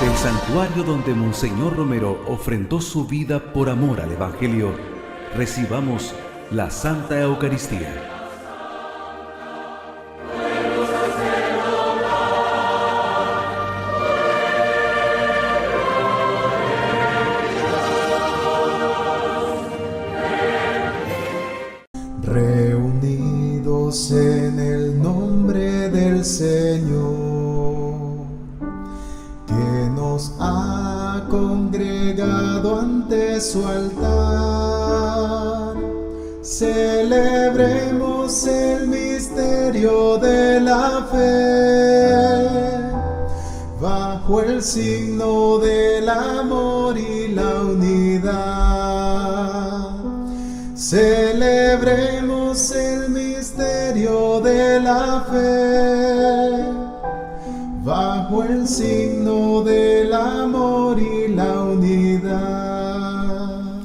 Desde el santuario donde Monseñor Romero ofrendó su vida por amor al Evangelio, recibamos la Santa Eucaristía. Reunidos en el nombre del Señor, que nos ha congregado ante su altar, celebremos el misterio de la fe, bajo el signo del amor y la unidad. Celebremos el misterio de la fe, bajo el signo del amor y la unidad.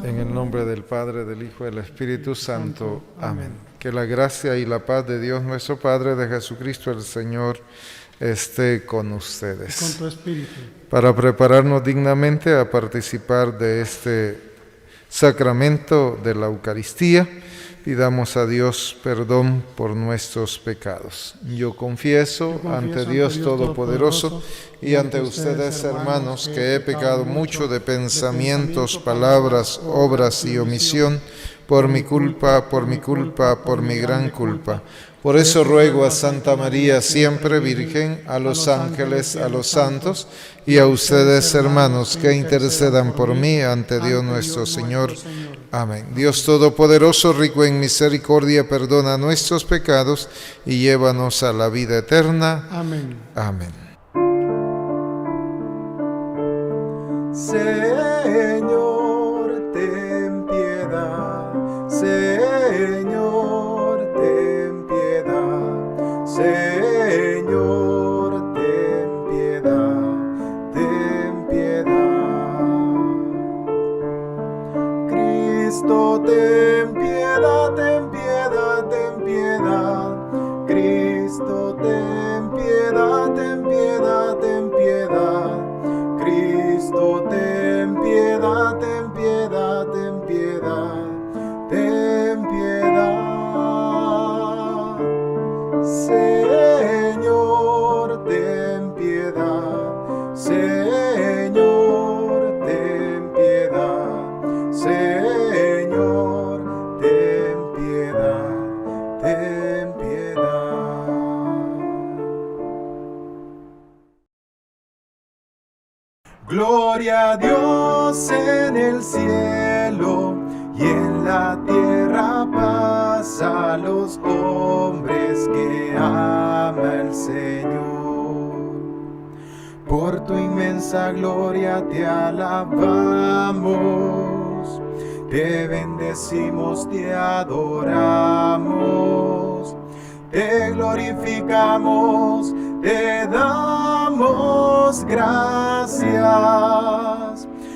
En el nombre del Padre, del Hijo y del Espíritu Santo. Amén. Que la gracia y la paz de Dios nuestro Padre, de Jesucristo el Señor, esté con ustedes. Con tu espíritu. Para prepararnos dignamente a participar de este sacramento de la Eucaristía, pidamos a Dios perdón por nuestros pecados. Yo confieso ante Dios Todopoderoso y ante ustedes, hermanos, que he pecado mucho de pensamientos, palabras, obras y omisión, por mi culpa, por mi gran culpa. Por eso ruego a Santa María, siempre Virgen, a los ángeles, a los santos, y a ustedes, hermanos, que intercedan por mí ante Dios nuestro Señor. Amén. Dios Todopoderoso, rico en misericordia, perdona nuestros pecados y llévanos a la vida eterna. Amén. Amén. Señor, ten piedad. Señor, ten piedad. Señor, ten piedad. Ten piedad. Cristo, ten piedad, ten piedad, ten piedad. Cristo, ten piedad, ten piedad, ten piedad. Cristo, ten piedad, ten piedad, ten piedad, ten piedad. Señor, ten piedad. Señor, ten piedad. Señor, ten piedad, ten piedad. Gloria a Dios en el cielo y en la tierra paz a los hombres que ama el Señor. Por tu inmensa gloria te alabamos, te bendecimos, te adoramos, te glorificamos, te damos gracias.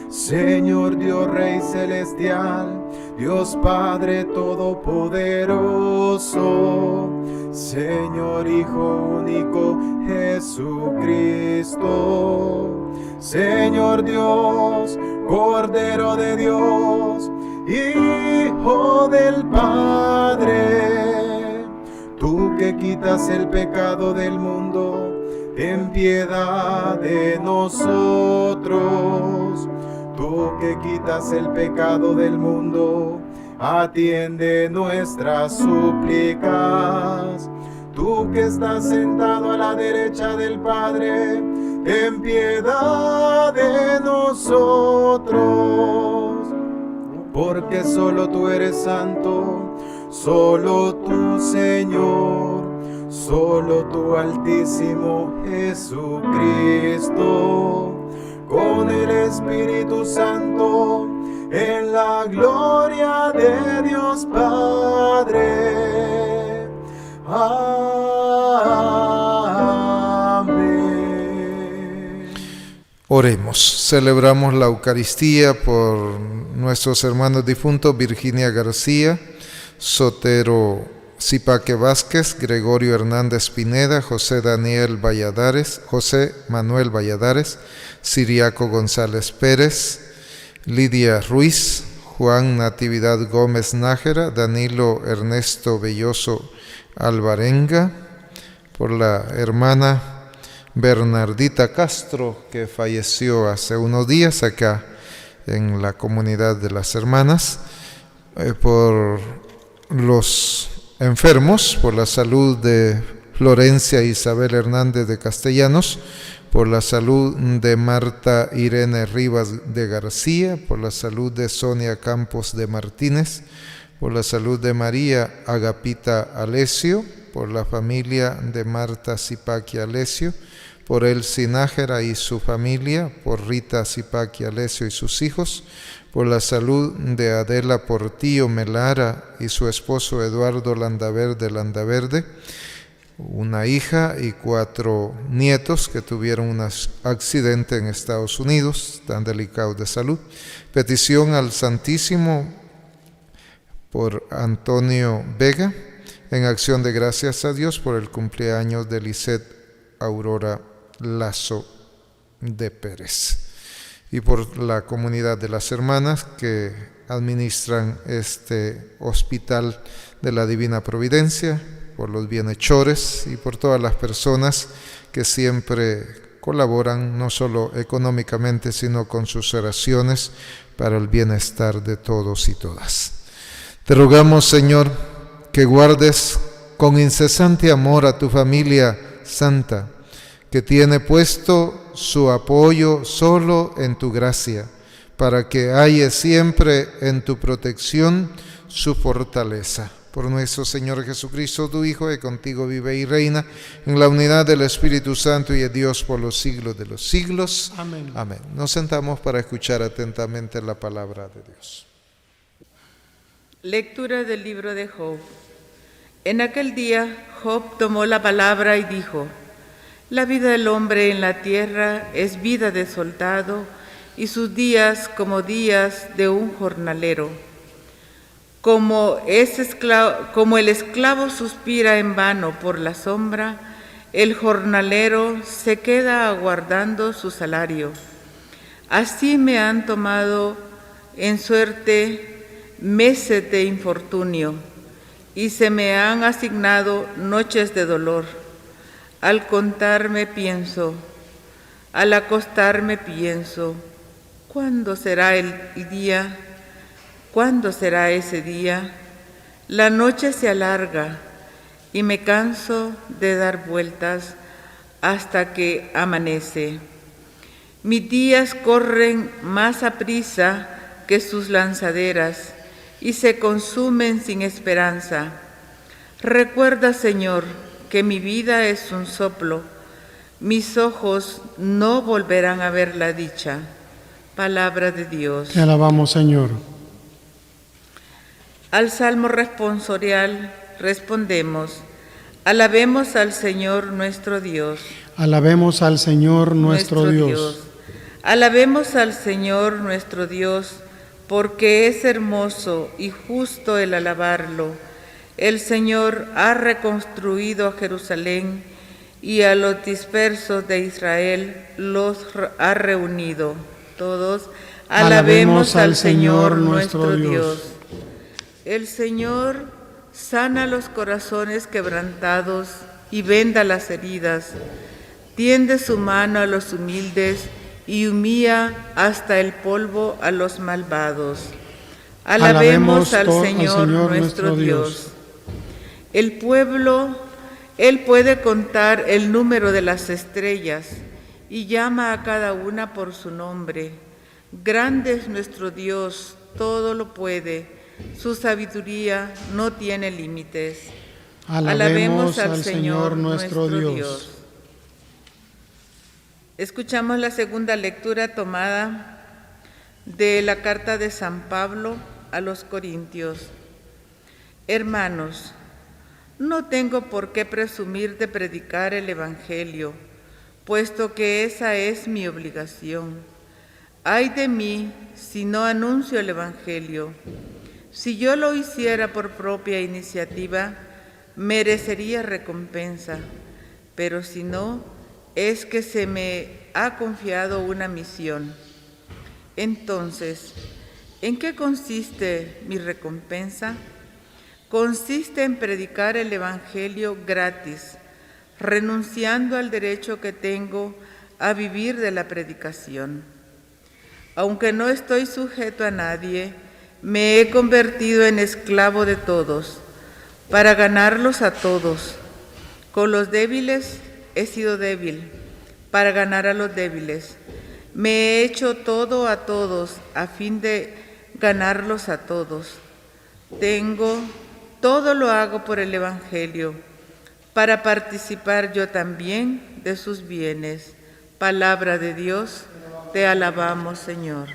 Señor Dios Rey Celestial, Dios Padre Todopoderoso, Señor Hijo único Jesucristo, Señor Dios, Cordero de Dios, Hijo del Padre, tú que quitas el pecado del mundo, ten piedad de nosotros. Tú que quitas el pecado del mundo, atiende nuestras súplicas. Tú que estás sentado a la derecha del Padre, ten piedad de nosotros. Porque solo tú eres santo, solo tú, Señor, solo tú, Altísimo Jesucristo, con el Espíritu Santo, en la gloria de Dios Padre. Amén. Oremos. Celebramos la Eucaristía por nuestros hermanos difuntos Virginia García, Sotero Zipaque Vázquez, Gregorio Hernández Pineda, José Manuel Valladares, Siriaco González Pérez, Lidia Ruiz, Juan Natividad Gómez Nájera, Danilo Ernesto Belloso Alvarenga, por la hermana Bernardita Castro, que falleció hace unos días acá en la comunidad de las hermanas, por los enfermos, por la salud de Florencia Isabel Hernández de Castellanos, por la salud de Marta Irene Rivas de García, por la salud de Sonia Campos de Martínez, por la salud de María Agapita Alesio, por la familia de Marta Zipaquí Alesio, por Elsie Nájera y su familia, por Rita Zipaquí Alesio y sus hijos, por la salud de Adela Portillo Melara y su esposo Eduardo Landaverde, una hija y 4 nietos que tuvieron un accidente en Estados Unidos, tan delicados de salud. Petición al Santísimo por Antonio Vega, en acción de gracias a Dios por el cumpleaños de Lisette Aurora Lazo de Pérez, y por la comunidad de las hermanas que administran este hospital de la Divina Providencia, por los bienhechores y por todas las personas que siempre colaboran, no solo económicamente, sino con sus oraciones para el bienestar de todos y todas. Te rogamos, Señor, que guardes con incesante amor a tu familia santa, que tiene puesto su apoyo solo en tu gracia, para que halle siempre en tu protección su fortaleza. Por nuestro Señor Jesucristo, tu Hijo, que contigo vive y reina en la unidad del Espíritu Santo y de Dios por los siglos de los siglos. Amén. Amén. Nos sentamos para escuchar atentamente la palabra de Dios. Lectura del libro de Job. En aquel día, Job tomó la palabra y dijo: La vida del hombre en la tierra es vida de soldado, y sus días como días de un jornalero. Como el esclavo suspira en vano por la sombra, el jornalero se queda aguardando su salario. Así me han tomado en suerte meses de infortunio, y se me han asignado noches de dolor. Al contarme pienso, al acostarme pienso, ¿cuándo será el día? ¿Cuándo será ese día? La noche se alarga y me canso de dar vueltas hasta que amanece. Mis días corren más aprisa que sus lanzaderas y se consumen sin esperanza. Recuerda, Señor, que mi vida es un soplo. Mis ojos no volverán a ver la dicha. Palabra de Dios. Te alabamos, Señor. Al salmo responsorial respondemos: alabemos al Señor nuestro Dios. Alabemos al Señor nuestro Dios. Alabemos al Señor nuestro Dios, porque es hermoso y justo el alabarlo. El Señor ha reconstruido a Jerusalén y a los dispersos de Israel los ha reunido. Todos alabemos al Señor nuestro Dios. El Señor sana los corazones quebrantados y venda las heridas. Tiende su mano a los humildes y humilla hasta el polvo a los malvados. Alabemos al Señor nuestro Dios. El pueblo, Él puede contar el número de las estrellas y llama a cada una por su nombre. Grande es nuestro Dios, todo lo puede. Su sabiduría no tiene límites. Alabemos al Señor nuestro Dios. Escuchamos la segunda lectura tomada de la carta de San Pablo a los Corintios. Hermanos, no tengo por qué presumir de predicar el Evangelio, puesto que esa es mi obligación. Ay de mí si no anuncio el Evangelio. Si yo lo hiciera por propia iniciativa, merecería recompensa, pero si no, es que se me ha confiado una misión. Entonces, ¿en qué consiste mi recompensa? Consiste en predicar el Evangelio gratis, renunciando al derecho que tengo a vivir de la predicación. Aunque no estoy sujeto a nadie, me he convertido en esclavo de todos, para ganarlos a todos. Con los débiles he sido débil, para ganar a los débiles. Me he hecho todo a todos, a fin de ganarlos a todos. Todo lo hago por el Evangelio, para participar yo también de sus bienes. Palabra de Dios, te alabamos, Señor.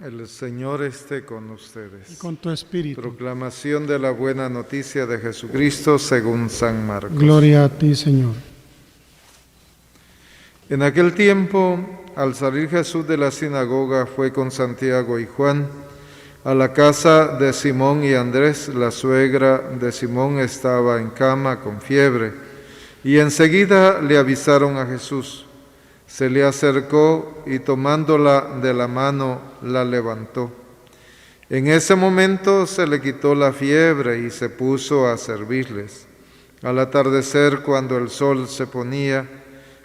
El Señor esté con ustedes. Y con tu espíritu. Proclamación de la buena noticia de Jesucristo según San Marcos. Gloria a ti, Señor. En aquel tiempo, al salir Jesús de la sinagoga, fue con Santiago y Juan a la casa de Simón y Andrés. La suegra de Simón estaba en cama con fiebre, y enseguida le avisaron a Jesús. Se le acercó y tomándola de la mano la levantó. En ese momento se le quitó la fiebre y se puso a servirles. Al atardecer, cuando el sol se ponía,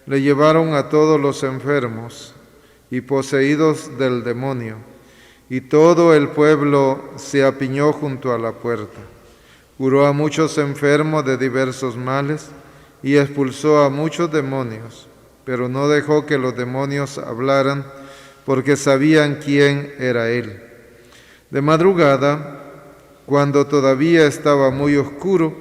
le llevaron a todos los enfermos y poseídos del demonio, y todo el pueblo se apiñó junto a la puerta. Curó a muchos enfermos de diversos males y expulsó a muchos demonios, pero no dejó que los demonios hablaran, porque sabían quién era él. De madrugada, cuando todavía estaba muy oscuro,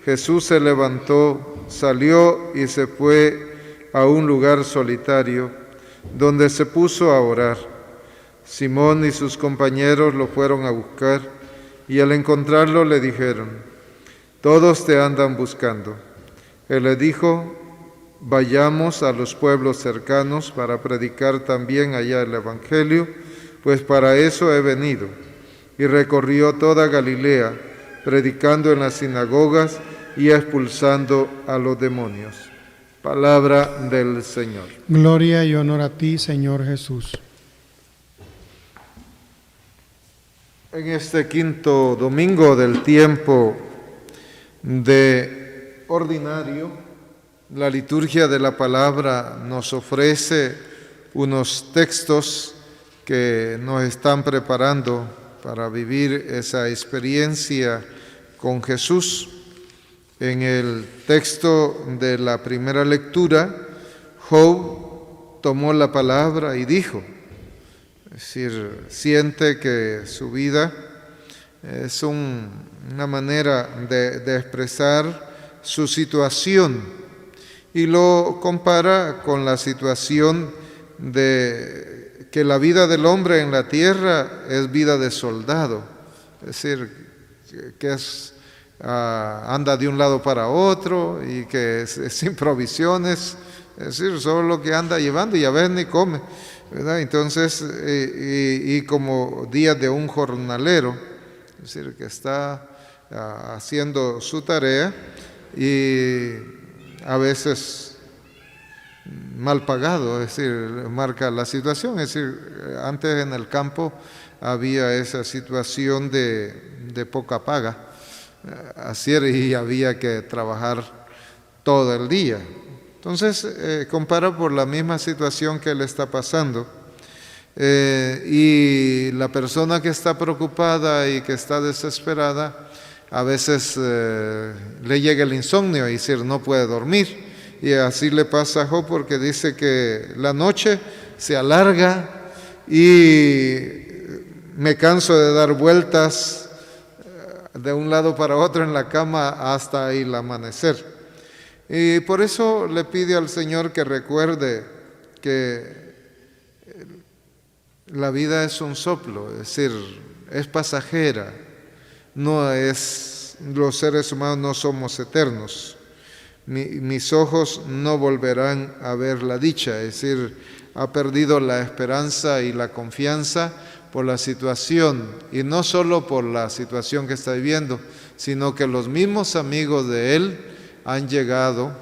Jesús se levantó, salió y se fue a un lugar solitario, donde se puso a orar. Simón y sus compañeros lo fueron a buscar, y al encontrarlo le dijeron: «Todos te andan buscando». Él le dijo: «Vayamos a los pueblos cercanos para predicar también allá el Evangelio, pues para eso he venido». Y recorrió toda Galilea, predicando en las sinagogas y expulsando a los demonios. Palabra del Señor. Gloria y honor a ti, Señor Jesús. En este quinto domingo del tiempo de ordinario, la liturgia de la palabra nos ofrece unos textos que nos están preparando para vivir esa experiencia con Jesús. En el texto de la primera lectura, Job tomó la palabra y dijo, es decir, siente que su vida es una manera de expresar su situación, y lo compara con la situación de que la vida del hombre en la tierra es vida de soldado, es decir, que anda de un lado para otro y que es sin provisiones, es decir, solo lo que anda llevando y a veces ni come, ¿verdad? Entonces, y como días de un jornalero, es decir, que está haciendo su tarea y a veces mal pagado, es decir, marca la situación. Es decir, antes en el campo había esa situación de poca paga, así era, y había que trabajar todo el día. Entonces, compara por la misma situación que le está pasando, y la persona que está preocupada y que está desesperada, a veces le llega el insomnio, y decir, no puede dormir. Y así le pasa a Job, porque dice que la noche se alarga y me canso de dar vueltas de un lado para otro en la cama hasta el amanecer. Y por eso le pide al Señor que recuerde que la vida es un soplo, es decir, es pasajera. No es, los seres humanos no somos eternos, mis ojos no volverán a ver la dicha. Es decir, ha perdido la esperanza y la confianza por la situación, y no solo por la situación que está viviendo, sino que los mismos amigos de él han llegado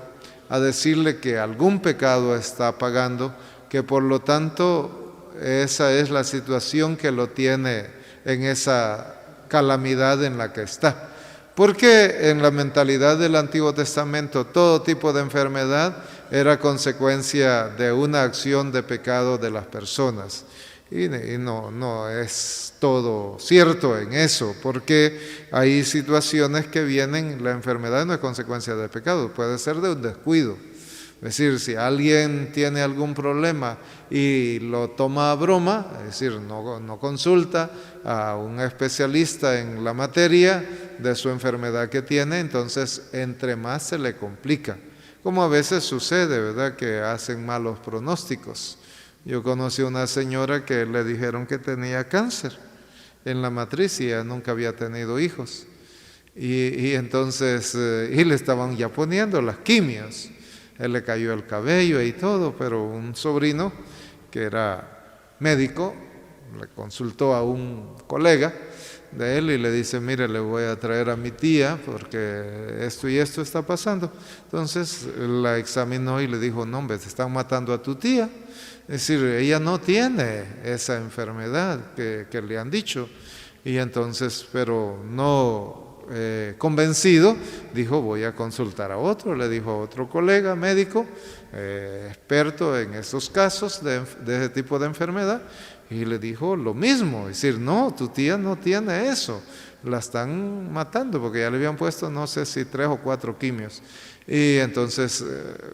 a decirle que algún pecado está pagando, que por lo tanto esa es la situación que lo tiene en esa calamidad en la que está. Porque en la mentalidad del Antiguo Testamento todo tipo de enfermedad era consecuencia de una acción de pecado de las personas. Y no es todo cierto en eso, porque hay situaciones que vienen, la enfermedad no es consecuencia de pecado, puede ser de un descuido. Es decir, si alguien tiene algún problema y lo toma a broma, es decir, no consulta a un especialista en la materia de su enfermedad que tiene, entonces entre más se le complica. Como a veces sucede, ¿verdad?, que hacen malos pronósticos. Yo conocí a una señora que le dijeron que tenía cáncer en la matriz y ella nunca había tenido hijos. Y entonces, y le estaban ya poniendo las quimios. Él le cayó el cabello y todo, pero un sobrino que era médico le consultó a un colega de él y le dice: mire, le voy a traer a mi tía porque esto y esto está pasando. Entonces la examinó y le dijo: no, hombre, te están matando a tu tía. Es decir, ella no tiene esa enfermedad que le han dicho. Y entonces, pero no convencido, dijo: voy a consultar a otro. Le dijo a otro colega médico, experto en esos casos de ese tipo de enfermedad, y le dijo lo mismo. Es decir, no, tu tía no tiene eso, la están matando porque ya le habían puesto no sé si 3 o 4 quimios. Y entonces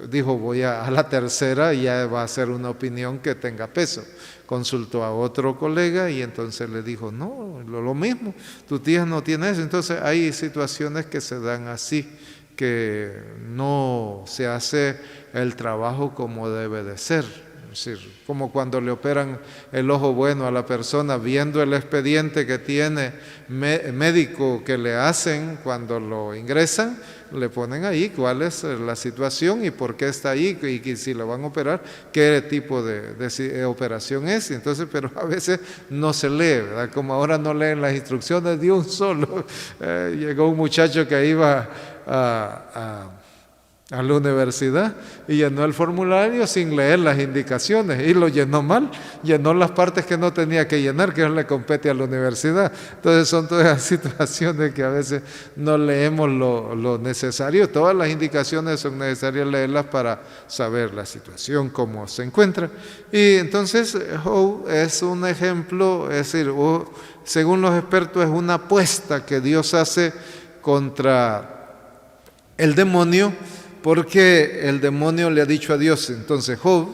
dijo: voy a la tercera y ya va a ser una opinión que tenga peso. Consultó a otro colega y entonces le dijo: no, lo mismo, tu tía no tiene eso. Entonces hay situaciones que se dan así, que no se hace el trabajo como debe de ser. Es decir, como cuando le operan el ojo bueno a la persona, viendo el expediente que tiene médico que le hacen cuando lo ingresan, le ponen ahí cuál es la situación y por qué está ahí, y si lo van a operar, qué tipo de operación es. Entonces, pero a veces no se lee, ¿verdad? Como ahora no leen las instrucciones de un solo. Llegó un muchacho que iba a la universidad y llenó el formulario sin leer las indicaciones y lo llenó mal, llenó las partes que no tenía que llenar, que no le compete a la universidad. Entonces son todas esas situaciones que a veces no leemos lo necesario. Todas las indicaciones son necesarias leerlas para saber la situación, cómo se encuentra. Y entonces Job es un ejemplo, es decir, según los expertos es una apuesta que Dios hace contra el demonio, porque el demonio le ha dicho a Dios. Entonces Job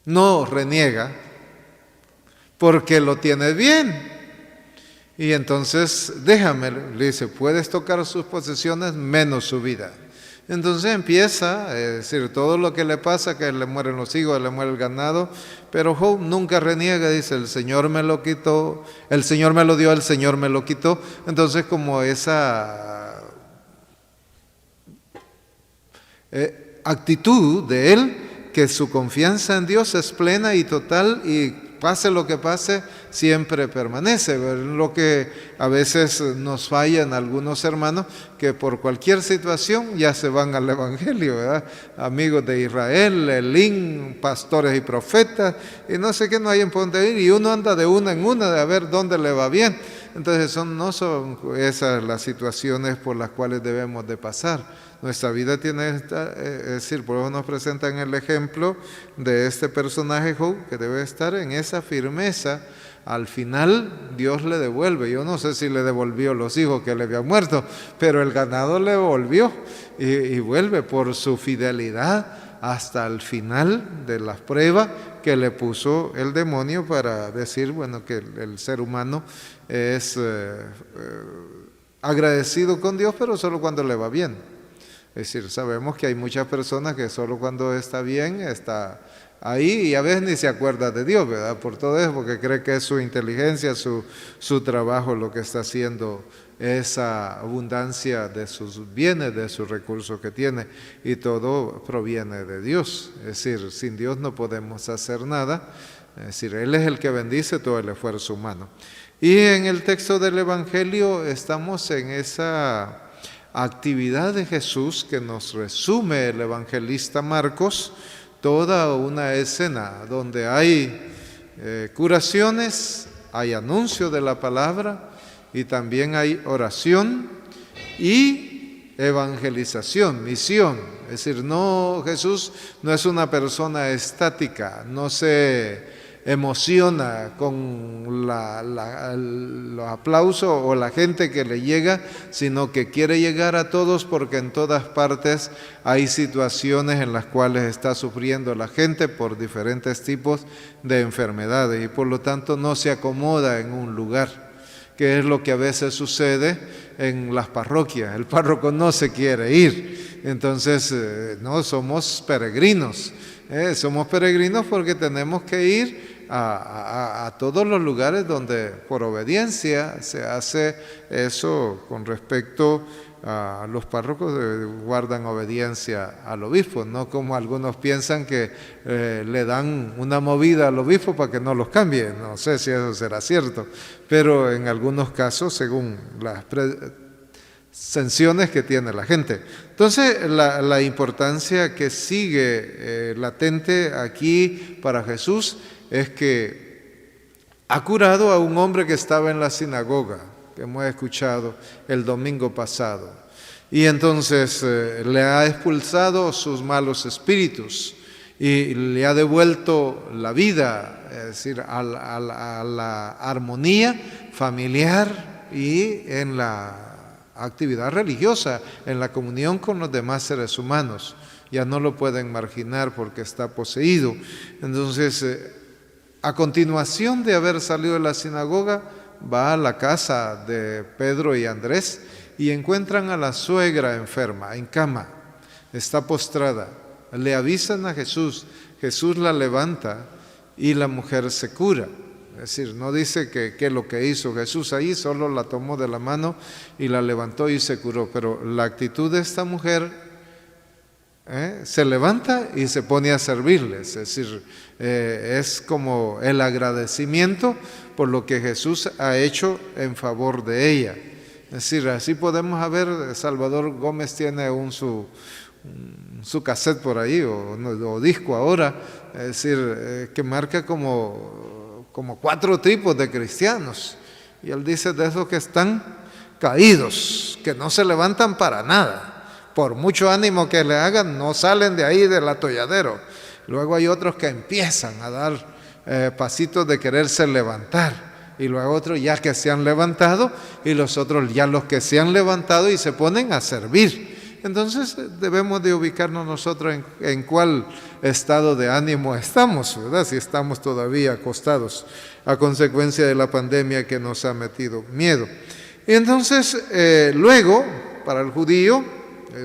no reniega porque lo tiene bien. Y entonces déjame, le dice: puedes tocar sus posesiones menos su vida. Entonces empieza, es decir, todo lo que le pasa, que le mueren los hijos, le muere el ganado, pero Job nunca reniega, dice: el Señor me lo quitó, el Señor me lo dio, el Señor me lo quitó. Entonces como esa actitud de él, que su confianza en Dios es plena y total, y pase lo que pase, siempre permanece. Lo que a veces nos falla en algunos hermanos, que por cualquier situación ya se van al Evangelio, ¿verdad? Amigos de Israel, Elín, pastores y profetas, y no sé qué, no hay en dónde ir, y uno anda de una en una de a ver dónde le va bien. Entonces no son esas las situaciones por las cuales debemos de pasar. Nuestra vida tiene es decir, por eso nos presentan el ejemplo de este personaje Job, que debe estar en esa firmeza. Al final Dios le devuelve. Yo no sé si le devolvió los hijos que le habían muerto, pero el ganado le devolvió y vuelve por su fidelidad hasta el final de las pruebas que le puso el demonio para decir, bueno, que el ser humano es agradecido con Dios, pero solo cuando le va bien. Es decir, sabemos que hay muchas personas que solo cuando está bien está ahí y a veces ni se acuerda de Dios, ¿verdad? Por todo eso, porque cree que es su inteligencia, su trabajo lo que está haciendo esa abundancia de sus bienes, de sus recursos que tiene, y todo proviene de Dios. Es decir, sin Dios no podemos hacer nada. Es decir, Él es el que bendice todo el esfuerzo humano. Y en el texto del Evangelio estamos en esa actividad de Jesús que nos resume el evangelista Marcos, toda una escena donde hay curaciones, hay anuncio de la palabra y también hay oración y evangelización, misión. Es decir, Jesús no es una persona estática, no se emociona con los aplausos o la gente que le llega, sino que quiere llegar a todos, porque en todas partes hay situaciones en las cuales está sufriendo la gente por diferentes tipos de enfermedades y por lo tanto no se acomoda en un lugar, que es lo que a veces sucede en las parroquias. El párroco no se quiere ir, entonces no somos peregrinos. Somos peregrinos porque tenemos que ir a todos los lugares donde por obediencia se hace eso. Con respecto a los párrocos, guardan obediencia al obispo, no como algunos piensan que le dan una movida al obispo para que no los cambie. No sé si eso será cierto, pero en algunos casos, según las sanciones que tiene la gente. Entonces, la importancia que sigue latente aquí para Jesús es que ha curado a un hombre que estaba en la sinagoga, que hemos escuchado el domingo pasado, y entonces le ha expulsado sus malos espíritus y le ha devuelto la vida, es decir, a la armonía familiar y en la actividad religiosa, en la comunión con los demás seres humanos. Ya no lo pueden marginar porque está poseído. Entonces, a continuación de haber salido de la sinagoga, va a la casa de Pedro y Andrés y encuentran a la suegra enferma, en cama, está postrada. Le avisan a Jesús, Jesús la levanta y la mujer se cura. Es decir, no dice que lo que hizo Jesús ahí, solo la tomó de la mano y la levantó y se curó. Pero la actitud de esta mujer, se levanta y se pone a servirles. Es decir, es como el agradecimiento por lo que Jesús ha hecho en favor de ella. Es decir, así podemos ver, Salvador Gómez tiene su cassette por ahí, o disco ahora, es decir, que marca como 4 tipos de cristianos. Y él dice de esos que están caídos, que no se levantan para nada. Por mucho ánimo que le hagan, no salen de ahí del atolladero. Luego hay otros que empiezan a dar pasitos de quererse levantar. Y luego otros ya que se han levantado, y los otros ya los que se han levantado y se ponen a servir. Entonces debemos de ubicarnos nosotros en cuál estado de ánimo estamos, ¿verdad? Si estamos todavía acostados a consecuencia de la pandemia que nos ha metido miedo. Y entonces luego, para el judío,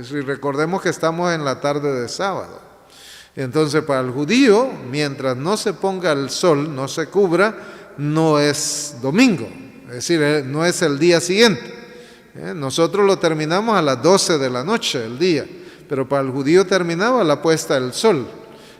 si recordemos que estamos en la tarde de sábado, entonces para el judío, mientras no se ponga el sol, no se cubra, no es domingo, es decir, no es el día siguiente. Nosotros lo terminamos a las 12 de la noche el día, pero para el judío terminaba la puesta del sol.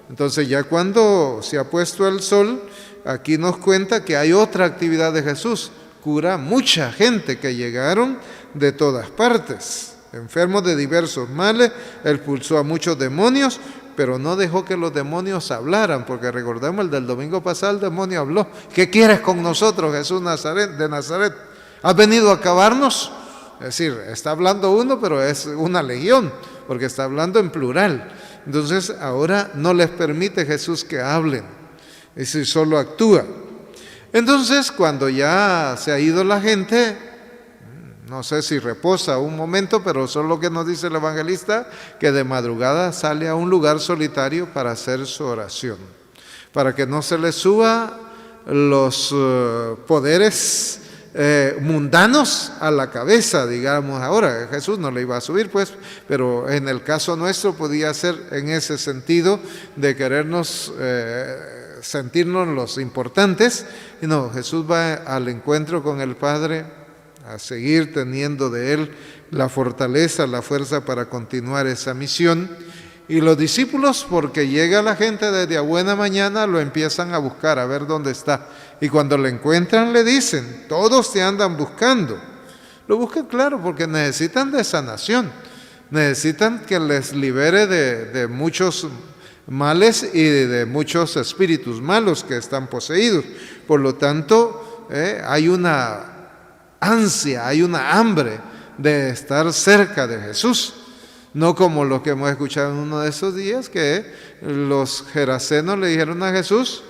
Entonces ya cuando se ha puesto el sol, aquí nos cuenta que hay otra actividad de Jesús. Cura mucha gente que llegaron de todas partes, enfermos de diversos males, expulsó a muchos demonios, pero no dejó que los demonios hablaran, porque recordemos el del domingo pasado, el demonio habló. ¿Qué quieres con nosotros, Jesús de Nazaret? ¿Has venido a acabarnos? Es decir, está hablando uno, pero es una legión, porque está hablando en plural. Entonces ahora no les permite Jesús que hablen, es decir, solo actúa. Entonces cuando ya se ha ido la gente, no sé si reposa un momento, pero solo lo que nos dice el evangelista, que de madrugada sale a un lugar solitario para hacer su oración, para que no se le suba los poderes mundanos a la cabeza, digamos. Ahora Jesús no le iba a subir, pues, pero en el caso nuestro podía ser en ese sentido de querernos sentirnos los importantes. Y no, Jesús va al encuentro con el Padre a seguir teniendo de él la fortaleza, la fuerza para continuar esa misión. Y los discípulos, porque llega la gente desde a buena mañana, lo empiezan a buscar, a ver dónde está. Y cuando lo encuentran le dicen, todos te andan buscando. Lo buscan, claro, porque necesitan de sanación, necesitan que les libere de muchos males y de muchos espíritus malos que están poseídos. Por lo tanto, hay una ansia, hay una hambre de estar cerca de Jesús. No como lo que hemos escuchado en uno de esos días, que los gerasenos le dijeron a Jesús,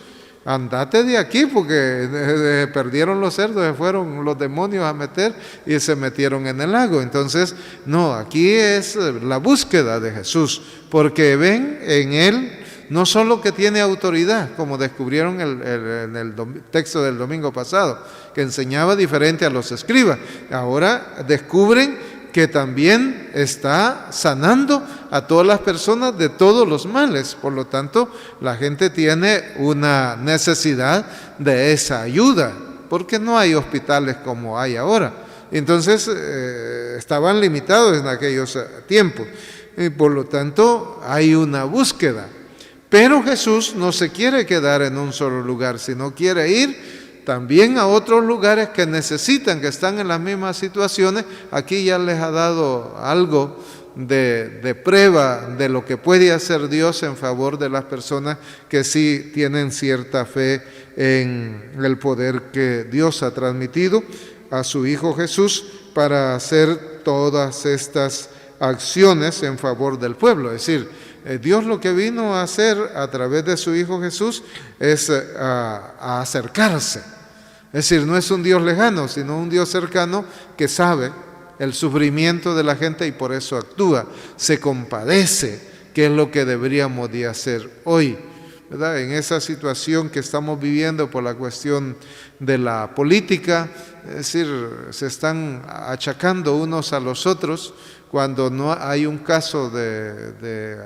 andate de aquí porque perdieron los cerdos, se fueron los demonios a meter y se metieron en el lago. Entonces, no, aquí es la búsqueda de Jesús, porque ven en Él no solo que tiene autoridad, como descubrieron en el texto del domingo pasado, que enseñaba diferente a los escribas, ahora descubren que también está sanando a todas las personas de todos los males. Por lo tanto, la gente tiene una necesidad de esa ayuda, porque no hay hospitales como hay ahora. Entonces, estaban limitados en aquellos tiempos. Y por lo tanto, hay una búsqueda. Pero Jesús no se quiere quedar en un solo lugar, sino quiere ir también a otros lugares que necesitan, que están en las mismas situaciones. Aquí ya les ha dado algo de prueba de lo que puede hacer Dios en favor de las personas que sí tienen cierta fe en el poder que Dios ha transmitido a su Hijo Jesús para hacer todas estas acciones en favor del pueblo. Es decir, Dios lo que vino a hacer a través de su Hijo Jesús es a acercarse. Es decir, no es un Dios lejano, sino un Dios cercano que sabe el sufrimiento de la gente y por eso actúa, se compadece, que es lo que deberíamos de hacer hoy, ¿verdad? En esa situación que estamos viviendo por la cuestión de la política, es decir, se están achacando unos a los otros cuando no hay un caso de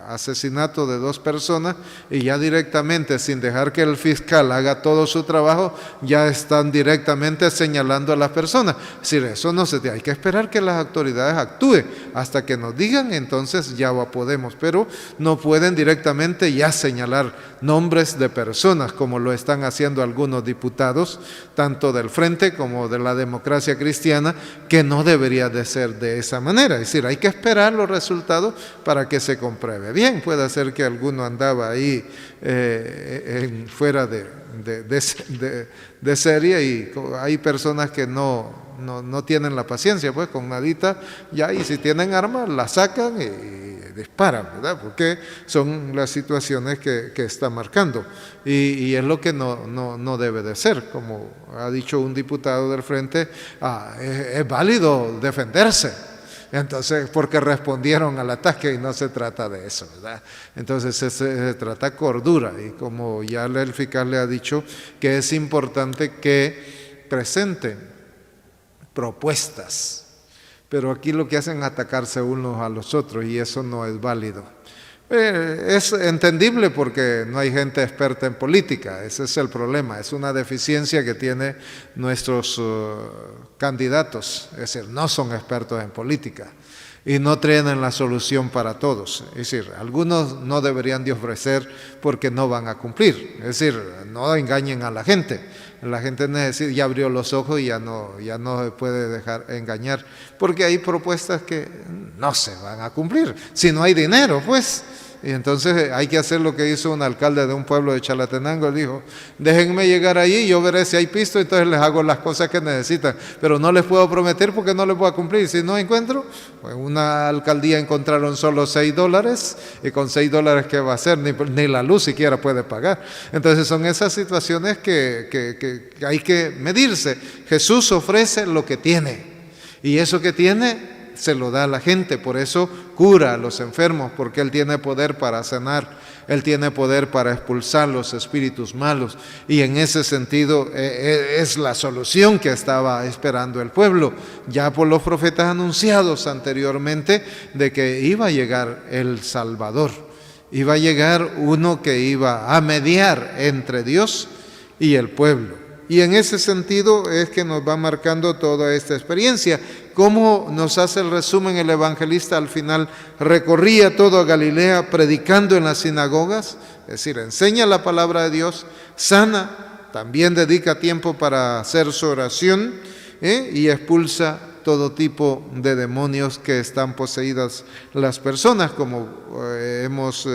asesinato de 2 personas y ya directamente, sin dejar que el fiscal haga todo su trabajo, ya están directamente señalando a las personas. Es decir, eso no se tiene, hay que esperar que las autoridades actúen hasta que nos digan, entonces ya podemos, pero no pueden directamente ya señalar nombres de personas como lo están haciendo algunos diputados, tanto del Frente como de la Democracia Cristiana, que no debería de ser de esa manera. Es decir, hay que esperar los resultados para que se compruebe. Bien, puede ser que alguno andaba ahí fuera de serie y hay personas que no tienen la paciencia, pues con nadita ya, y si tienen armas la sacan y disparan, ¿verdad? Porque son las situaciones que está marcando y es lo que no debe de ser. Como ha dicho un diputado del Frente, es válido defenderse. Entonces, porque respondieron al ataque y no se trata de eso, ¿verdad? Entonces se trata cordura y como ya el fiscal le ha dicho que es importante que presenten propuestas, pero aquí lo que hacen es atacarse unos a los otros y eso no es válido. Es entendible porque no hay gente experta en política, ese es el problema, es una deficiencia que tienen nuestros candidatos, es decir, no son expertos en política y no tienen la solución para todos. Es decir, algunos no deberían de ofrecer porque no van a cumplir, es decir, no engañen a la gente. La gente necesita, ya abrió los ojos y ya no se puede dejar engañar, porque hay propuestas que no se van a cumplir, si no hay dinero, pues. Y entonces hay que hacer lo que hizo un alcalde de un pueblo de Chalatenango, dijo, déjenme llegar allí, yo veré si hay pisto, entonces les hago las cosas que necesitan, pero no les puedo prometer porque no les voy a cumplir. Si no encuentro, pues una alcaldía encontraron solo $6, y con $6, ¿qué va a hacer? Ni la luz siquiera puede pagar. Entonces son esas situaciones que hay que medirse. Jesús ofrece lo que tiene, y eso que tiene se lo da a la gente, por eso cura a los enfermos, porque Él tiene poder para sanar, Él tiene poder para expulsar los espíritus malos, y en ese sentido es la solución que estaba esperando el pueblo, ya por los profetas anunciados anteriormente, de que iba a llegar el Salvador, iba a llegar uno que iba a mediar entre Dios y el pueblo. Y en ese sentido es que nos va marcando toda esta experiencia. Como nos hace el resumen el evangelista al final, recorría toda Galilea predicando en las sinagogas, es decir, enseña la palabra de Dios, sana, también dedica tiempo para hacer su oración, y expulsa todo tipo de demonios que están poseídas las personas, como hemos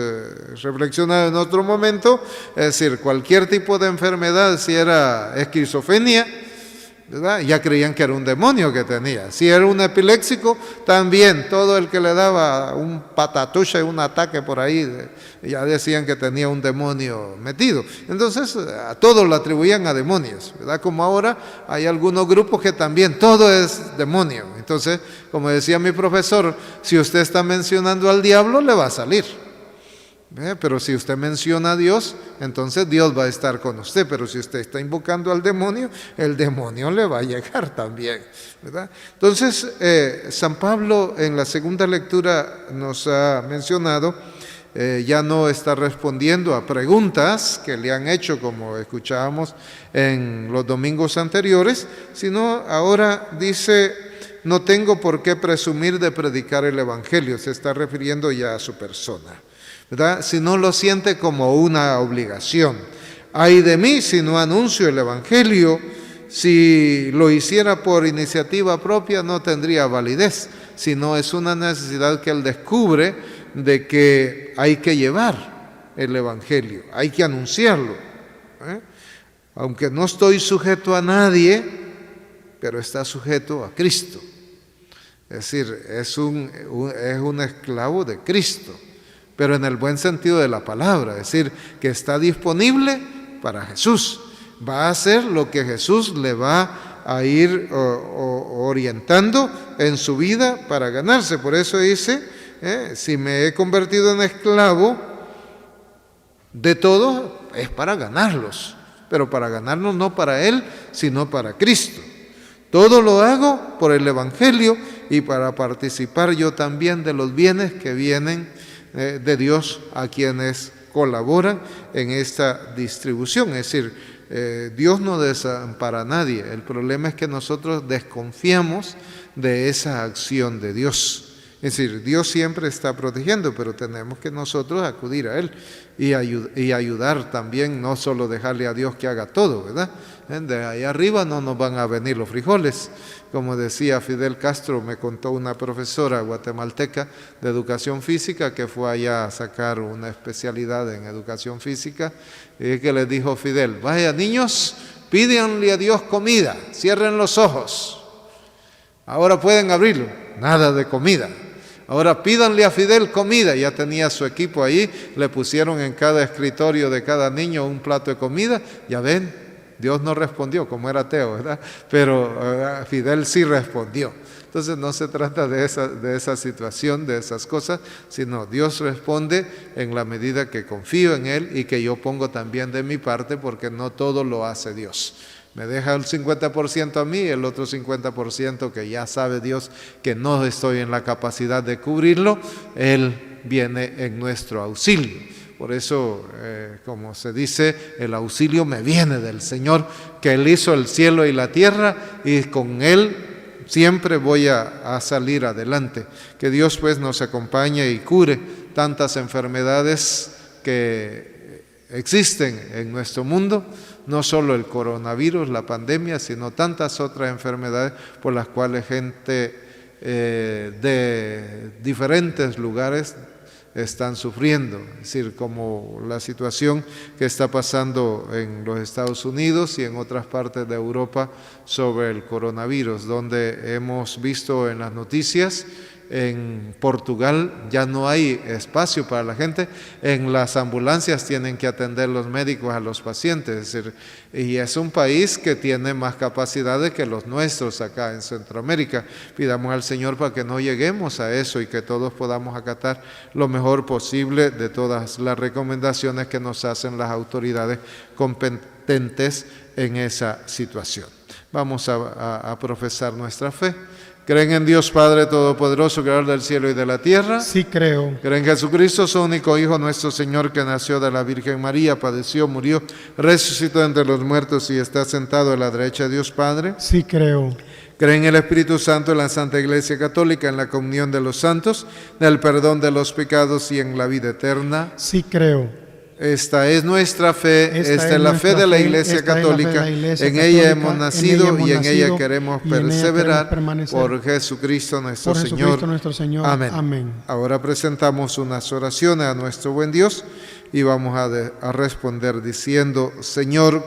reflexionado en otro momento, es decir, cualquier tipo de enfermedad, si era esquizofrenia, ¿verdad?, ya creían que era un demonio que tenía. Si era un epiléxico, también todo el que le daba un patatuche, un ataque por ahí, ya decían que tenía un demonio metido. Entonces a todos lo atribuían a demonios, ¿verdad? Como ahora hay algunos grupos que también todo es demonio. Entonces, como decía mi profesor, si usted está mencionando al diablo, le va a salir. Pero si usted menciona a Dios, entonces Dios va a estar con usted. Pero si usted está invocando al demonio, el demonio le va a llegar también, ¿verdad? Entonces, San Pablo en la segunda lectura nos ha mencionado, ya no está respondiendo a preguntas que le han hecho, como escuchábamos en los domingos anteriores, sino ahora dice: no tengo por qué presumir de predicar el Evangelio. Se está refiriendo ya a su persona, ¿verdad? Si no lo siente como una obligación. Ay de mí si no anuncio el Evangelio. Si lo hiciera por iniciativa propia no tendría validez, sino es una necesidad que él descubre de que hay que llevar el Evangelio, hay que anunciarlo, aunque no estoy sujeto a nadie, pero está sujeto a Cristo. Es decir, es un esclavo de Cristo, pero en el buen sentido de la palabra, es decir, que está disponible para Jesús. Va a hacer lo que Jesús le va a ir orientando en su vida para ganarse. Por eso dice, si me he convertido en esclavo de todo, es para ganarlos, pero para ganarlos no para Él, sino para Cristo. Todo lo hago por el Evangelio y para participar yo también de los bienes que vienen de Dios a quienes colaboran en esta distribución. Es decir, Dios no desampara a nadie. El problema es que nosotros desconfiamos de esa acción de Dios. Es decir, Dios siempre está protegiendo, pero tenemos que nosotros acudir a Él y ayudar también, no solo dejarle a Dios que haga todo, ¿verdad? De ahí arriba no nos van a venir los frijoles. Como decía Fidel Castro, me contó una profesora guatemalteca de educación física que fue allá a sacar una especialidad en educación física y que le dijo Fidel: vaya niños, pídanle a Dios comida, cierren los ojos. Ahora pueden abrirlo, nada de comida. Ahora pídanle a Fidel comida. Ya tenía su equipo ahí, le pusieron en cada escritorio de cada niño un plato de comida. Ya ven, Dios no respondió, como era ateo, ¿verdad? Pero Fidel sí respondió. Entonces no se trata de esa situación, de esas cosas, sino Dios responde en la medida que confío en Él y que yo pongo también de mi parte, porque no todo lo hace Dios. Me deja el 50% a mí, el otro 50% que ya sabe Dios que no estoy en la capacidad de cubrirlo, Él viene en nuestro auxilio. Por eso, como se dice, el auxilio me viene del Señor, que Él hizo el cielo y la tierra, y con Él siempre voy a salir adelante. Que Dios pues nos acompañe y cure tantas enfermedades que existen en nuestro mundo, no solo el coronavirus, la pandemia, sino tantas otras enfermedades por las cuales gente de diferentes lugares están sufriendo. Es decir, como la situación que está pasando en los Estados Unidos y en otras partes de Europa sobre el coronavirus, donde hemos visto en las noticias, en Portugal ya no hay espacio para la gente, en las ambulancias tienen que atender los médicos a los pacientes, es decir, y es un país que tiene más capacidades que los nuestros acá en Centroamérica. Pidamos al Señor para que no lleguemos a eso y que todos podamos acatar lo mejor posible de todas las recomendaciones que nos hacen las autoridades competentes en esa situación. Vamos a profesar nuestra fe. ¿Creen en Dios Padre Todopoderoso, creador del cielo y de la tierra? Sí creo. ¿Creen en Jesucristo, su único Hijo, nuestro Señor, que nació de la Virgen María, padeció, murió, resucitó entre los muertos y está sentado a la derecha de Dios Padre? Sí creo. ¿Creen en el Espíritu Santo, en la Santa Iglesia Católica, en la comunión de los santos, en el perdón de los pecados y en la vida eterna? Sí creo. Esta es nuestra fe, esta es la fe nuestra de la fe, Iglesia esta es la fe de Católica, la Iglesia en ella Católica, hemos en nacido ella hemos y en ella nacido, queremos y en ella queremos perseverar, permanecer. por Jesucristo nuestro Por Señor. Jesucristo nuestro Señor. Amén. Amén. Ahora presentamos unas oraciones a nuestro buen Dios y vamos a responder diciendo: Señor,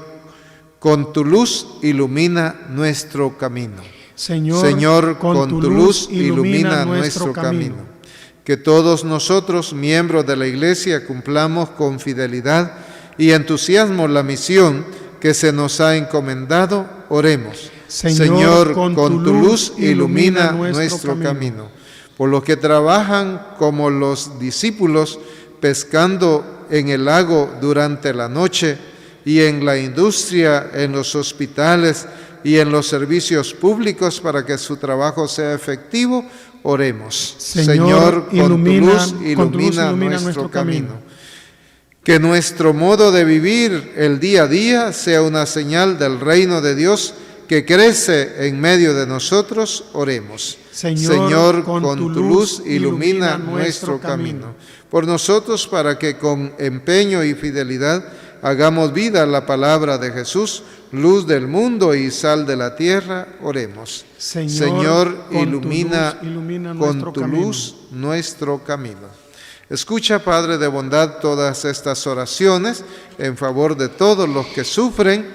con tu luz ilumina nuestro camino. Señor, con tu luz ilumina nuestro camino. Que todos nosotros, miembros de la Iglesia, cumplamos con fidelidad y entusiasmo la misión que se nos ha encomendado. Oremos. Señor, con tu luz ilumina nuestro camino. Por los que trabajan como los discípulos, pescando en el lago durante la noche, y en la industria, en los hospitales y en los servicios públicos, para que su trabajo sea efectivo, oremos. Señor, con tu luz ilumina nuestro camino. Que nuestro modo de vivir el día a día sea una señal del reino de Dios que crece en medio de nosotros. Oremos. Señor, con tu luz ilumina nuestro camino. Por nosotros, para que con empeño y fidelidad hagamos vida la palabra de Jesús, luz del mundo y sal de la tierra. Oremos. Señor, ilumina con tu luz nuestro camino. Escucha, Padre de bondad, todas estas oraciones en favor de todos los que sufren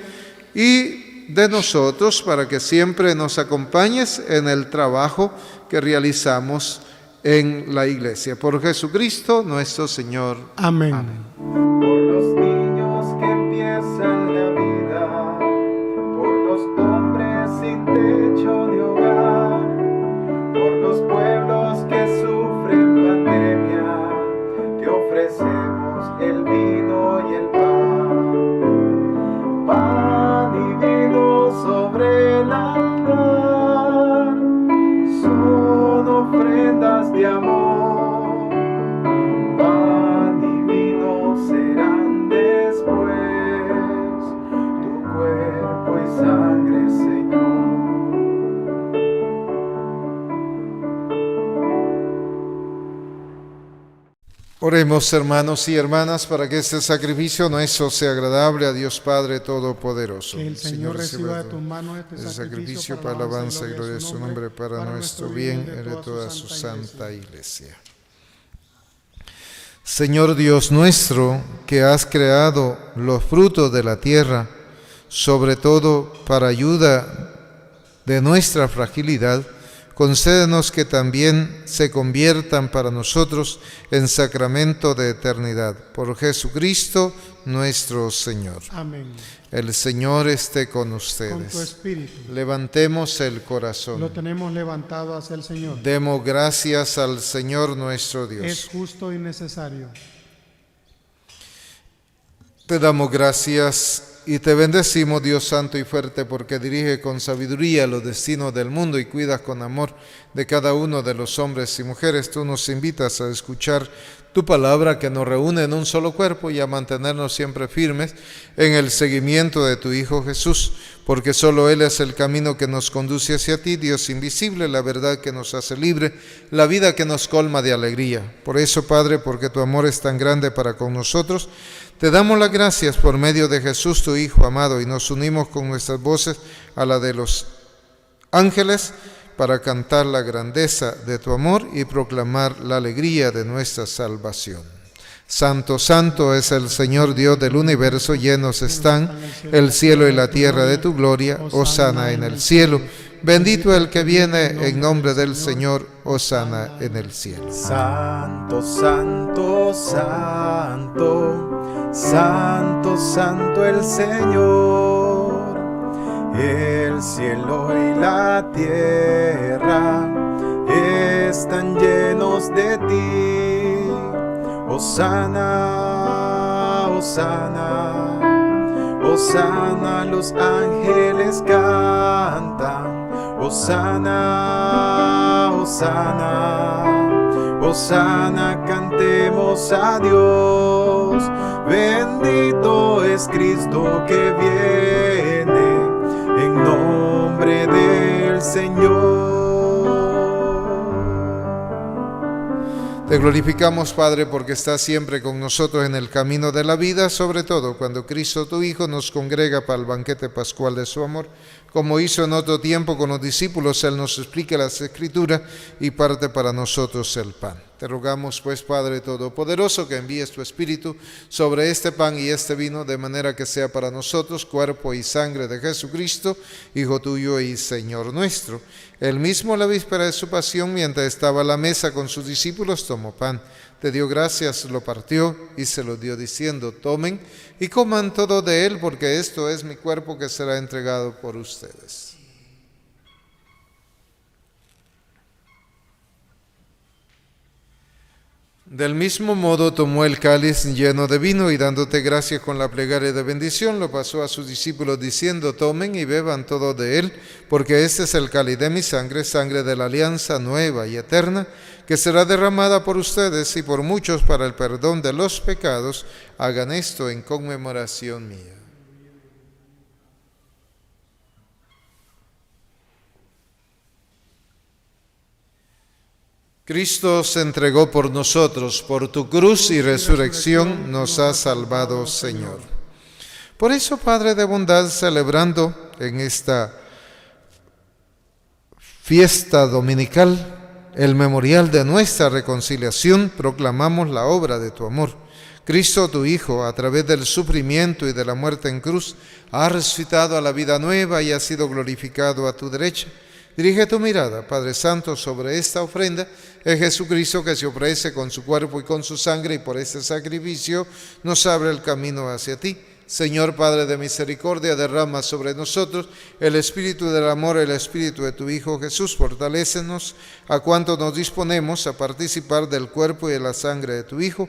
y de nosotros, para que siempre nos acompañes en el trabajo que realizamos en la Iglesia. Por Jesucristo nuestro Señor. Amén. Amén. Por los niños que empiezan la vida, por los hombres sin techo de hogar, por los pueblos que sufren pandemia, te ofrecemos el vino y el pan, pan y vino sobre el altar, son ofrendas de amor, pan y vino serán después, tu cuerpo y sangre, Señor. Oremos, hermanos y hermanas, para que este sacrificio nuestro sea agradable a Dios Padre Todopoderoso. Que el Señor reciba de tus manos este sacrificio para alabanza y gloria de su nombre, para nuestro bien y de toda su santa Iglesia. Señor Dios nuestro, que has creado los frutos de la tierra, sobre todo para ayuda de nuestra fragilidad, concédenos que también se conviertan para nosotros en sacramento de eternidad. Por Jesucristo nuestro Señor. Amén. El Señor esté con ustedes. Con tu espíritu. Levantemos el corazón. Lo tenemos levantado hacia el Señor. Demos gracias al Señor nuestro Dios. Es justo y necesario. Te damos gracias y te bendecimos, Dios santo y fuerte, porque dirige con sabiduría los destinos del mundo y cuidas con amor de cada uno de los hombres y mujeres. Tú nos invitas a escuchar tu palabra, que nos reúne en un solo cuerpo, y a mantenernos siempre firmes en el seguimiento de tu Hijo Jesús, porque solo Él es el camino que nos conduce hacia ti, Dios invisible, la verdad que nos hace libre, la vida que nos colma de alegría. Por eso, Padre, porque tu amor es tan grande para con nosotros, te damos las gracias por medio de Jesús, tu Hijo amado, y nos unimos con nuestras voces a la de los ángeles para cantar la grandeza de tu amor y proclamar la alegría de nuestra salvación. Santo, santo es el Señor Dios del universo, llenos están el cielo y la tierra de tu gloria. Hosana en el cielo. Bendito el que viene en nombre del Señor. Hosana en el cielo. Santo, santo, santo, santo, santo el Señor. El cielo y la tierra están llenos de ti. Hosana, Hosana, Hosana, los ángeles cantan. Hosana, Hosana, Hosana, cantemos a Dios. Bendito es Cristo que viene en nombre del Señor. Te glorificamos, Padre, porque estás siempre con nosotros en el camino de la vida, sobre todo cuando Cristo, tu Hijo, nos congrega para el banquete pascual de su amor. Como hizo en otro tiempo con los discípulos, Él nos explica las Escrituras y parte para nosotros el pan. Te rogamos, pues, Padre Todopoderoso, que envíes tu Espíritu sobre este pan y este vino, de manera que sea para nosotros cuerpo y sangre de Jesucristo, Hijo tuyo y Señor nuestro. Él mismo, la víspera de su pasión, mientras estaba a la mesa con sus discípulos, tomó pan, te dio gracias, lo partió y se lo dio diciendo: tomen y coman todo de él, porque esto es mi cuerpo que será entregado por ustedes. Del mismo modo tomó el cáliz lleno de vino y dándote gracias con la plegaria de bendición, lo pasó a sus discípulos diciendo: tomen y beban todo de él, porque este es el cáliz de mi sangre, sangre de la alianza nueva y eterna, que será derramada por ustedes y por muchos para el perdón de los pecados. Hagan esto en conmemoración mía. Cristo se entregó por nosotros, por tu cruz y resurrección nos has salvado, Señor. Por eso, Padre de bondad, celebrando en esta fiesta dominical el memorial de nuestra reconciliación, proclamamos la obra de tu amor. Cristo, tu Hijo, a través del sufrimiento y de la muerte en cruz, ha resucitado a la vida nueva y ha sido glorificado a tu derecha. Dirige tu mirada, Padre Santo, sobre esta ofrenda. Es Jesucristo que se ofrece con su cuerpo y con su sangre, y por este sacrificio nos abre el camino hacia ti. Señor Padre de misericordia, derrama sobre nosotros el espíritu del amor, el espíritu de tu Hijo Jesús. Fortalécenos a cuanto nos disponemos a participar del cuerpo y de la sangre de tu Hijo,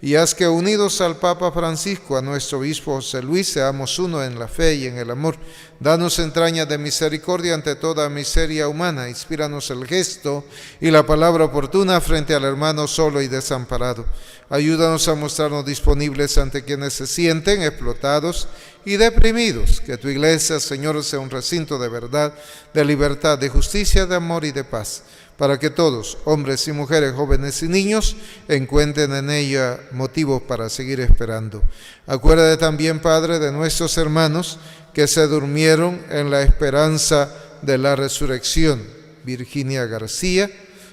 y haz que, unidos al Papa Francisco, a nuestro obispo José Luis, seamos uno en la fe y en el amor. Danos entrañas de misericordia ante toda miseria humana. Inspíranos el gesto y la palabra oportuna frente al hermano solo y desamparado. Ayúdanos a mostrarnos disponibles ante quienes se sienten explotados y deprimidos. Que tu iglesia, Señor, sea un recinto de verdad, de libertad, de justicia, de amor y de paz, para que todos, hombres y mujeres, jóvenes y niños, encuentren en ella motivos para seguir esperando. Acuérdate también, Padre, de nuestros hermanos que se durmieron en la esperanza de la resurrección: Virginia García,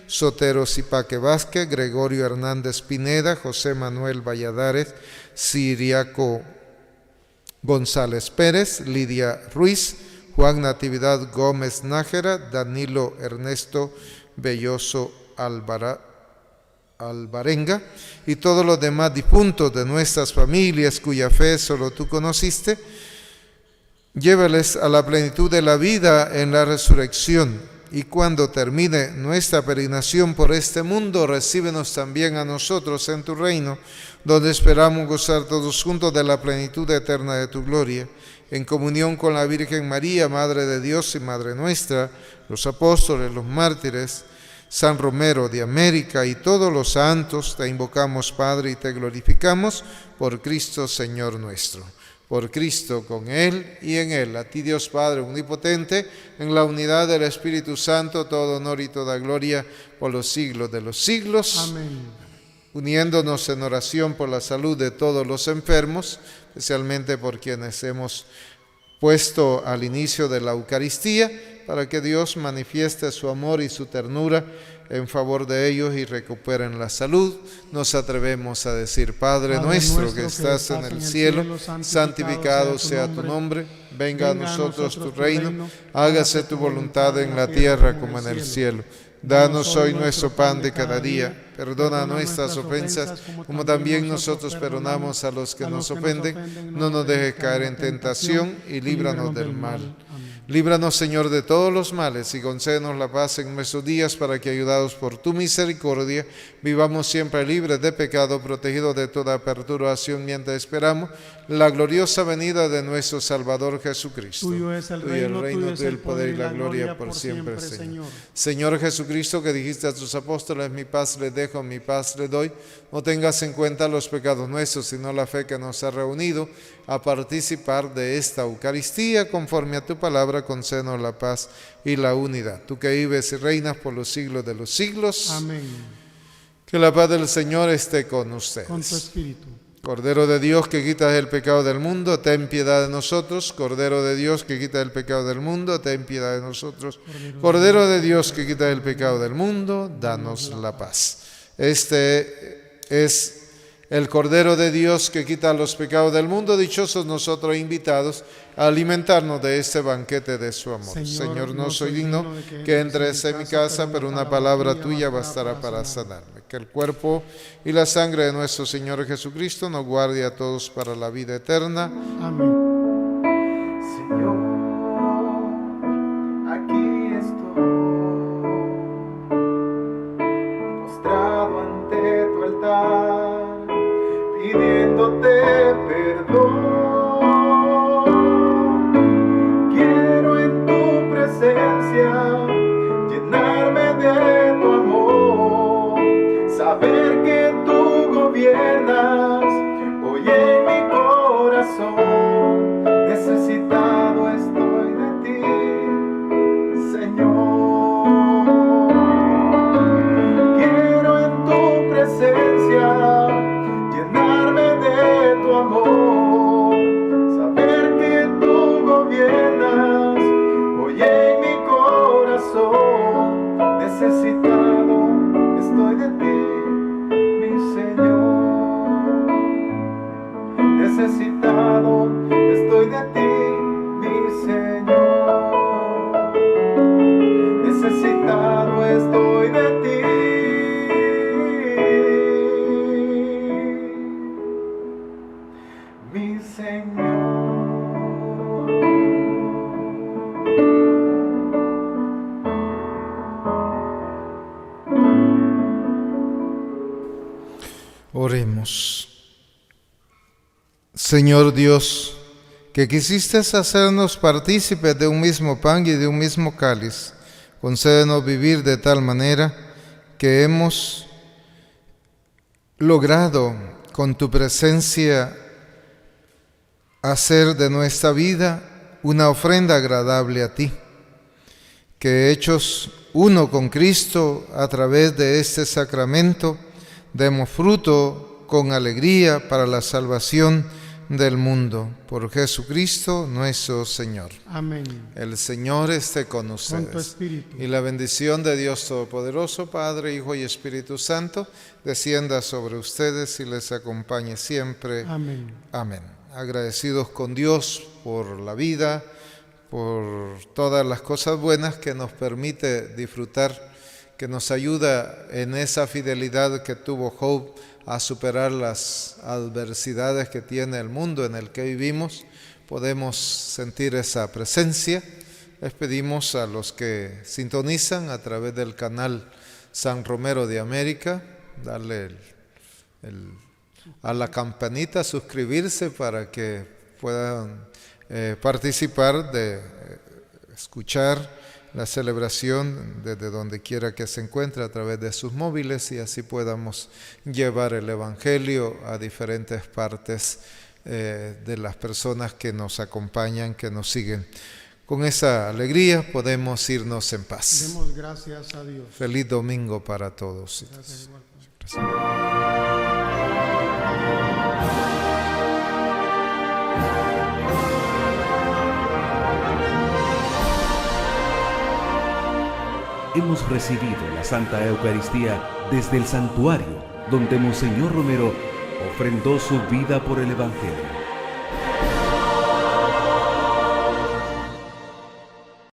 Sotero Zipaque Vázquez, Gregorio Hernández Pineda, José Manuel Valladares, Siriaco González Pérez, Lidia Ruiz, Juan Natividad Gómez Nájera, Danilo Ernesto Belloso Alvarenga, y todos los demás difuntos de nuestras familias cuya fe solo tú conociste. Llévales a la plenitud de la vida en la resurrección, y cuando termine nuestra peregrinación por este mundo, recíbenos también a nosotros en tu reino, donde esperamos gozar todos juntos de la plenitud eterna de tu gloria. En comunión con la Virgen María, Madre de Dios y Madre nuestra, los apóstoles, los mártires, San Romero de América y todos los santos, te invocamos, Padre, y te glorificamos por Cristo, Señor nuestro. Por Cristo, con Él y en Él, a ti, Dios Padre omnipotente, en la unidad del Espíritu Santo, todo honor y toda gloria por los siglos de los siglos. Amén. Uniéndonos en oración por la salud de todos los enfermos, especialmente por quienes hemos puesto al inicio de la Eucaristía, para que Dios manifieste su amor y su ternura en favor de ellos y recuperen la salud. Nos atrevemos a decir: Padre nuestro que estás en el cielo, santificado sea tu nombre, venga a nosotros tu reino, hágase tu voluntad en la tierra como en el cielo. Danos hoy nuestro pan de cada día, perdona nuestras ofensas, como también nosotros perdonamos a los que nos ofenden. No nos dejes caer en tentación y líbranos del mal. Líbranos, Señor, de todos los males y concédenos la paz en nuestros días, para que, ayudados por tu misericordia, vivamos siempre libres de pecado, protegidos de toda perturbación, mientras esperamos la gloriosa venida de nuestro Salvador Jesucristo. Tuyo es el reino, tuyo es el poder y la gloria por siempre, Señor. Señor Jesucristo, que dijiste a tus apóstoles: mi paz les dejo, mi paz les doy, no tengas en cuenta los pecados nuestros, sino la fe que nos ha reunido a participar de esta Eucaristía. Conforme a tu palabra, concédenos la paz y la unidad. Tú que vives y reinas por los siglos de los siglos. Amén. Que la paz del Señor esté con ustedes. Con tu espíritu. Cordero de Dios, que quitas el pecado del mundo, ten piedad de nosotros. Cordero de Dios, que quita el pecado del mundo, ten piedad de nosotros. Cordero de Dios, que quita el pecado del mundo, danos la paz. Este es el Cordero de Dios que quita los pecados del mundo. Dichosos nosotros invitados a alimentarnos de este banquete de su amor. Señor, no soy digno que entres en mi casa, pero una palabra tuya bastará para sanarme. Que el cuerpo y la sangre de nuestro Señor Jesucristo nos guarde a todos para la vida eterna. Amén. Señor, aquí estoy, postrado ante tu altar, pidiéndote perdón. Quiero en tu presencia llenarme de tu amor, saber que tú gobiernas hoy en mi corazón. Necesitado estoy de ti, Señor. Quiero en tu presencia llenarme de tu amor, saber que tú gobiernas hoy en mi corazón. Necesitado estoy de ti, mi Señor. Necesitado estoy de ti, mi Señor. Necesitado estoy de ti, mi Señor. Oremos. Señor Dios, que quisiste hacernos partícipes de un mismo pan y de un mismo cáliz, concédenos vivir de tal manera que hemos logrado con tu presencia hacer de nuestra vida una ofrenda agradable a ti, que hechos uno con Cristo a través de este sacramento, demos fruto con alegría para la salvación del mundo. Por Jesucristo nuestro Señor. Amén. El Señor esté con ustedes. Con tu espíritu. Y la bendición de Dios Todopoderoso, Padre, Hijo y Espíritu Santo, descienda sobre ustedes y les acompañe siempre. Amén. Amén. Agradecidos con Dios por la vida, por todas las cosas buenas que nos permite disfrutar, que nos ayuda en esa fidelidad que tuvo Job a superar las adversidades que tiene el mundo en el que vivimos. Podemos sentir esa presencia. Les pedimos a los que sintonizan a través del canal San Romero de América, darle a la campanita, suscribirse para que puedan participar de escuchar la celebración desde donde quiera que se encuentre a través de sus móviles, y así podamos llevar el Evangelio a diferentes partes de las personas que nos acompañan, que nos siguen. Con esa alegría podemos irnos en paz. Demos gracias a Dios. Feliz domingo para todos. Gracias, igual. Hemos recibido la Santa Eucaristía desde el santuario, donde Monseñor Romero ofrendó su vida por el Evangelio.